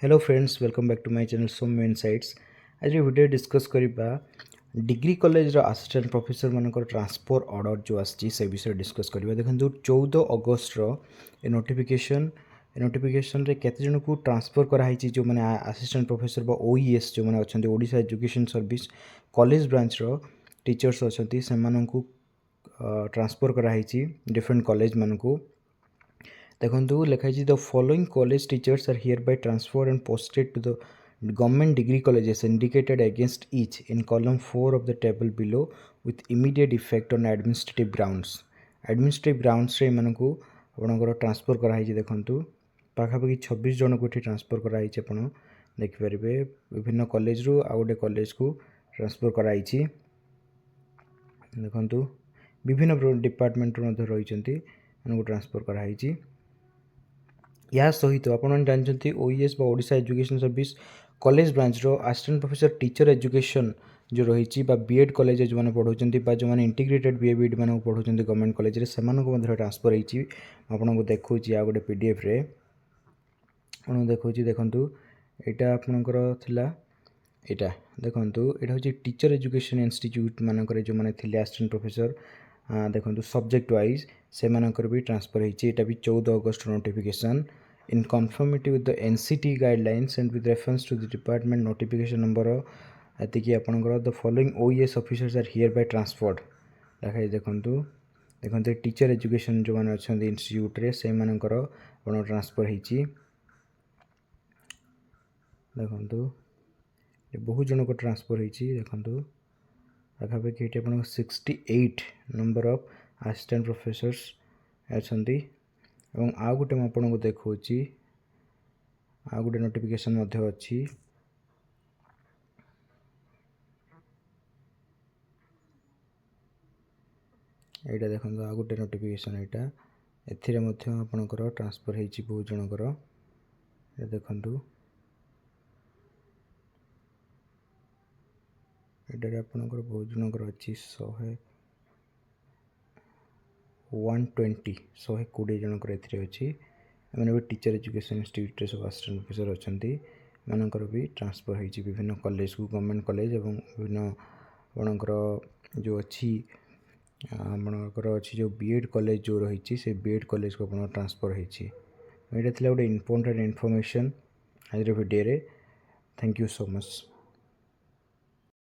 Hello friends welcome back to my channel Saumya insights. आज video discuss करबा degree college रो assistant professor मानकर transfer order जो आछि से विषय डिस्कस करबा। देखंतु 14 अगस्त रो ए नोटिफिकेशन रे केते जन को ट्रांसफर करा हिची जो माने असिस्टेंट प्रोफेसर बा ओईएस जो माने अछंती Odisha education service college branch रो टीचर्स अछंती से माननकु ट्रांसफर करा हिची डिफरेंट कॉलेज मानकु। देखो लिखाई the following college teachers are hereby transferred and posted to the government degree colleges indicated against each in column 4 of the table below with immediate effect on administrative grounds रे एमानकु आपनकर transfer कराई। देखंतु पाखापाखि 26 जन को transfer कराई आपण देखिपारे विभिन्न कॉलेज रु आ गोटे कॉलेज को ट्रांसफर कराई। देखंतु विभिन्न डिपार्टमेंट रही ट्रांसफर कराई। या सहित आपन जानते OES Odisha education service college branch रो असिस्टेंट प्रोफेसर टीचर एजुकेशन जो रही बीएड कॉलेज जो मैंने पढ़ाऊँ जो मैंने इंटीग्रेटेड बीएड मान पढ़ाऊँ गवर्नमेंट कॉलेज से ट्रांसफर होती आपको देखा आ गए पीडीएफ रे आपको देखा देखूँ यहाँ आपंकर यहाँ देखूँ यहाँ हूँ टीचर एजुकेशन इंस्टीट्यूट मानक जो मैंने असिस्टेंट प्रोफेसर देखो सब्जेक्ट वाइज से मानकर भी ट्रांसफर होती भी 14 अगस्त notification in conformity with the NCT guidelines and with reference to the department notification number एतिकी आपनकर the following OES officers are hereby transferred देखाई देखते टीचर एजुकेशन जो मैंने अच्छा इंस्टीट्यूट रे से मानकर आपन ट्रांसफर होती देखो बहुत जन को ट्रांसफर होती देखो पाखापाखि ये आप 68 नंबर ऑफ असिस्टेंट प्रोफेसर्स अच्छा आ गोटे मुझे देखा आ गोटे नोटिफिकेशन अच्छी यहाँ देखो आ गोटे नोटिफिकेशन यहाँ एपणकर ट्रांसफर होती बहुत जनकर देखूँ यहाँ आपणकर बहुत जनकर अच्छी 120 जनकर अच्छी मैंने भी टीचर एजुकेशन इंस्टीट्यूट सब असिस्टेंट प्रोफेसर अच्छा मानकर भी ट्रांसफर होती विभिन्न कॉलेज को गवर्नमेंट कॉलेज और विभिन्न आपणकर जो अच्छी आपणकर अच्छी जो बीएड कॉलेज जो रही से बीएड कॉलेज को आप ट्रांसफर होती यहाँ गोटे इम्पोर्टेंट इनफॉरमेशन आज वीडियो रे। Thank you so much.